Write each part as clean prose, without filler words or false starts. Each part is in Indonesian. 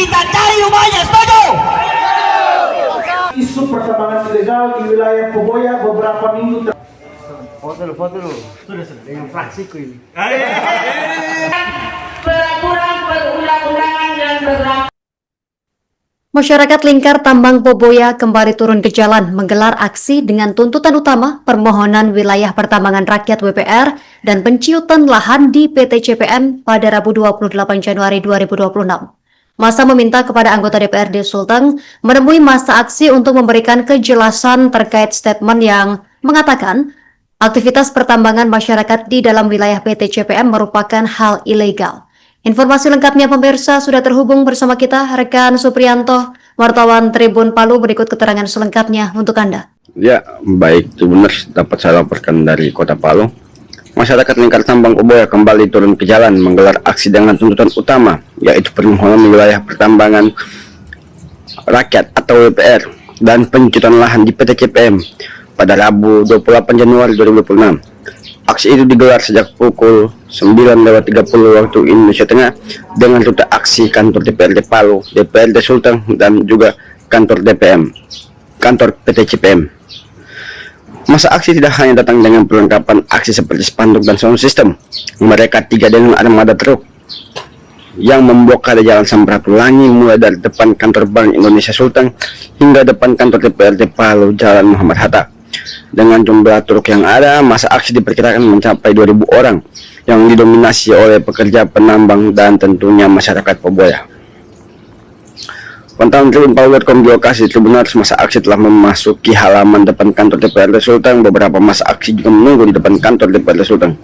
kita cari rumahnya. Setuju? Isu pertambangan ilegal di wilayah Poboya beberapa minggu Foto dulu. Sudah dengan fraksiku ini. Peraturan perundang-undangan yang berlaku. Masyarakat Lingkar Tambang Poboya kembali turun ke jalan menggelar aksi dengan tuntutan utama permohonan wilayah pertambangan rakyat WPR dan penciutan lahan di PT CPM pada Rabu 28 Januari 2026. Masa meminta kepada anggota DPRD Sulteng menemui masa aksi untuk memberikan kejelasan terkait statement yang mengatakan aktivitas pertambangan masyarakat di dalam wilayah PT CPM merupakan hal ilegal. Informasi lengkapnya pemirsa sudah terhubung bersama kita rekan Suprianto, wartawan Tribun Palu, berikut keterangan selengkapnya untuk Anda. Ya, baik, itu benar dapat saya laporkan dari Kota Palu. Masyarakat Lingkar Tambang Poboya kembali turun ke jalan menggelar aksi dengan tuntutan utama, yaitu permohonan wilayah pertambangan rakyat atau WPR dan penciutan lahan di PT CPM pada Rabu 28 Januari 2026. Aksi itu digelar sejak pukul 9.30 waktu Indonesia Tengah dengan rute aksi kantor DPRD Palu, DPRD Sulteng, dan juga kantor kantor PT CPM. Masa aksi tidak hanya datang dengan perlengkapan aksi seperti spanduk dan sound system. Mereka tiga dengan armada truk yang memblokade jalan Samratulangi mulai dari depan kantor Bank Indonesia Sulteng hingga depan kantor DPRD Palu, Jalan Muhammad Hatta. Dengan jumlah truk yang ada, masa aksi diperkirakan mencapai 2.000 orang yang didominasi oleh pekerja penambang dan tentunya masyarakat Poboya. Pantauan Tribun Palu.com di lokasi Tribunal, masa aksi telah memasuki halaman depan kantor DPRD Sulteng. Beberapa masa aksi juga menunggu di depan kantor DPRD Sulteng.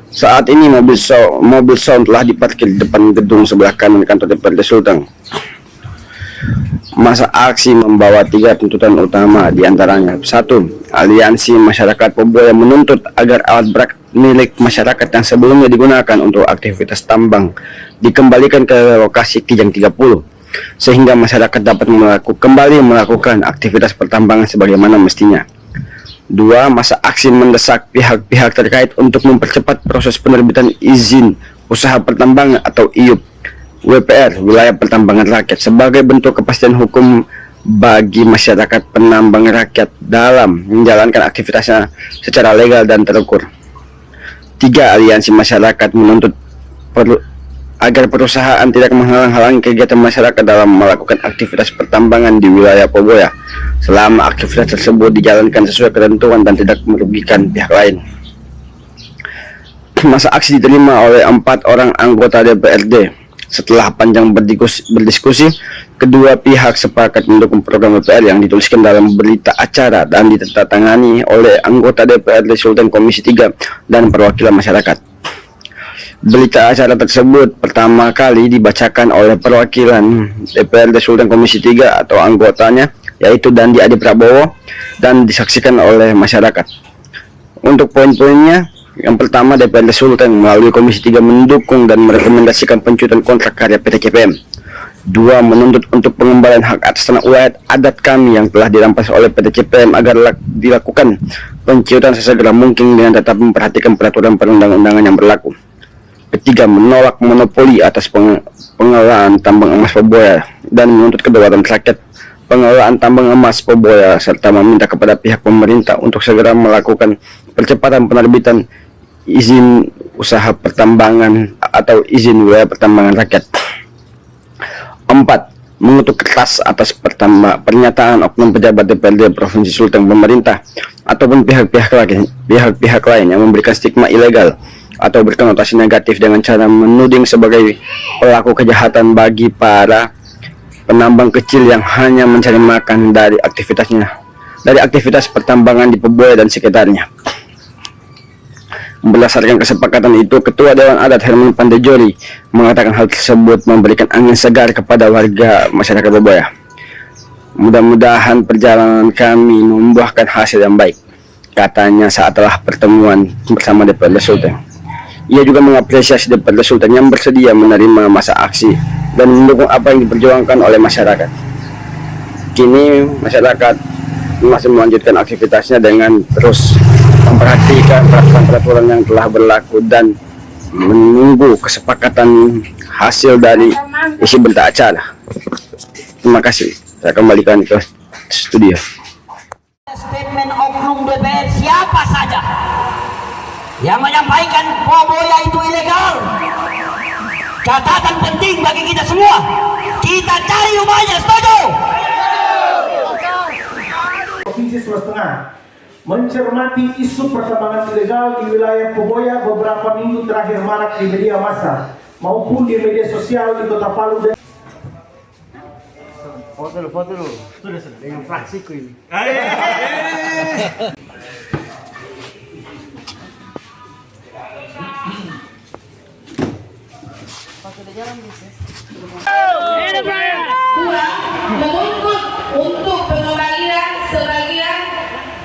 Saat ini mobil sound telah diparkir di depan gedung sebelah kanan kantor DPRD Sulteng. Masa aksi membawa tiga tuntutan utama, diantaranya: 1. Aliansi Masyarakat Poboya menuntut agar alat berat milik masyarakat yang sebelumnya digunakan untuk aktivitas tambang dikembalikan ke lokasi Kijang 30, sehingga masyarakat dapat kembali melakukan aktivitas pertambangan sebagaimana mestinya. 2. Masa aksi mendesak pihak-pihak terkait untuk mempercepat proses penerbitan izin usaha pertambangan atau IUP WPR wilayah pertambangan rakyat sebagai bentuk kepastian hukum bagi masyarakat penambang rakyat dalam menjalankan aktivitasnya secara legal dan terukur. 3. Aliansi masyarakat menuntut agar perusahaan tidak menghalang-halangi kegiatan masyarakat dalam melakukan aktivitas pertambangan di wilayah Poboya selama aktivitas tersebut dijalankan sesuai ketentuan dan tidak merugikan pihak lain. Masa aksi diterima oleh 4 orang anggota DPRD. Setelah panjang berdiskusi, kedua pihak sepakat mendukung program WPR yang dituliskan dalam berita acara dan ditandatangani oleh anggota DPRD Sulteng Komisi 3 dan perwakilan masyarakat. Berita acara tersebut pertama kali dibacakan oleh perwakilan DPRD Sulteng Komisi 3 atau anggotanya, yaitu Dandi Adi Prabowo, dan disaksikan oleh masyarakat. Untuk poin-poinnya, yang pertama, DPRD Sulteng melalui Komisi 3 mendukung dan merekomendasikan penciutan kontrak karya PT CPM. 2. Menuntut untuk pengembalian hak atas tanah ulayat adat kami yang telah dirampas oleh PT CPM agar dilakukan penciutan sesegera mungkin dengan tetap memperhatikan peraturan perundang-undangan yang berlaku. 3. Menolak monopoli atas pengelolaan tambang emas Poboya dan menuntut kedaulatan rakyat pengelolaan tambang emas Poboya serta meminta kepada pihak pemerintah untuk segera melakukan percepatan penerbitan izin usaha pertambangan atau izin wilayah pertambangan rakyat. 4. Mengutuk keras atas pernyataan oknum pejabat DPRD Provinsi Sulteng, pemerintah ataupun pihak-pihak lain yang memberikan stigma ilegal atau berkonotasi negatif dengan cara menuding sebagai pelaku kejahatan bagi para penambang kecil yang hanya mencari makan dari aktivitas pertambangan di Poboya dan sekitarnya. Berdasarkan kesepakatan itu, Ketua Dewan Adat Herman Pandejori mengatakan hal tersebut memberikan angin segar kepada warga masyarakat Poboya. Mudah-mudahan perjalanan kami membuahkan hasil yang baik, katanya saat telah pertemuan bersama DPRD Sulteng. Ia juga mengapresiasi DPRD Sulteng yang bersedia menerima masa aksi dan mendukung apa yang diperjuangkan oleh masyarakat. Kini masyarakat masih melanjutkan aktivitasnya dengan terus memperhatikan peraturan-peraturan yang telah berlaku dan menunggu kesepakatan hasil dari isi berita acara. Terima kasih. Saya kembalikan ke studio. Statement oknum DPR siapa saja yang menyampaikan Poboya itu ilegal. Catatan penting bagi kita semua. Kita cari rumahnya, setuju? Provinsi Sulawesi Tengah mencermati isu pertambangan ilegal di wilayah Poboya beberapa minggu terakhir marak di media massa maupun di media sosial di Kota Palu dan Foto dulu. Sudah. Dengan fraksiku ini. Dua, menuntut untuk pengembalian sebagian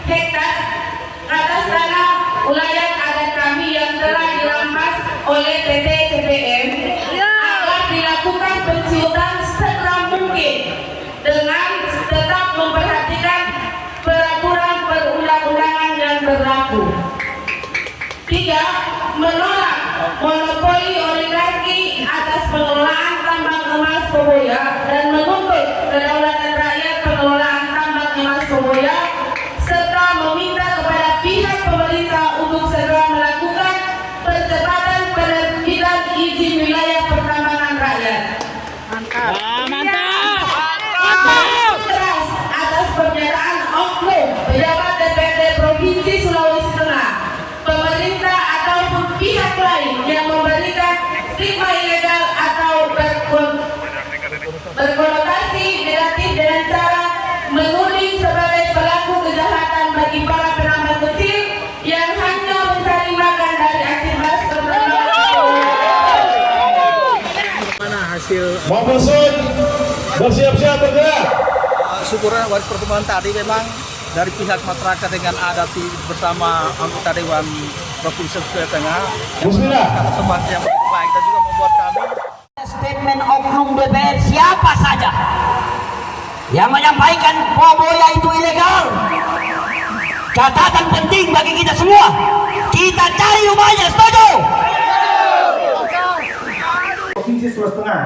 hektar atas tanah ulayat adat kami yang telah dirampas oleh PT CPM agar dilakukan pensiutan segera mungkin dengan tetap memperhatikan peraturan perundang-undangan yang berlaku. Tiga, menolak monopoli oligarki atas pengelolaan tambang emas Poboya dan menuntut kedaulatan rakyat pengelolaan tambang emas Poboya serta meminta kepada pihak pemerintah untuk segera melakukan percepatan penerbitan izin wilayah pertambangan rakyat. Mantap. Keras atas pernyataan oknum pejabat DPRD Provinsi Sulawesi Tengah, pemerintah ataupun pihak lain yang memberikan stigma ilegal atau berkonotasi negatif dengan cara menuding sebagai pelaku kejahatan bagi para penambang kecil yang hanya mencari makan dari aktivitas pertambangan. Mana hasil Mau bersut, bersiap-siap bergerak. Syukurnya waris pertemuan tadi memang dari pihak masyarakat dengan adat bersama anggota Dewan Provinsi Sulawesi Tengah Bismillah. kesempatan yang baik dan juga membuat kami Statement oknum DPR siapa saja yang menyampaikan Poboya itu ilegal. Catatan penting bagi kita semua. Kita cari rumahnya, setuju? Provinsi Sulawesi Tengah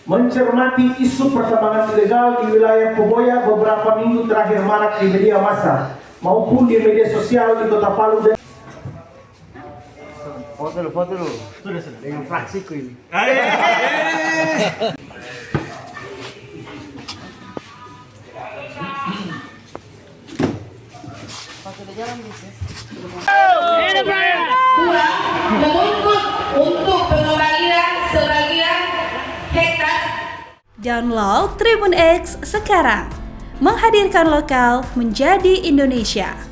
mencermati isu pertambangan ilegal di wilayah Poboya beberapa minggu terakhir marak di media massa maupun di media sosial di Kota Palu dan foto dulu. Sudah. Dengan fraksiku ini. Dua, menuntut untuk pengembalian sebagian hektar. Download Tribun X sekarang, menghadirkan lokal menjadi Indonesia.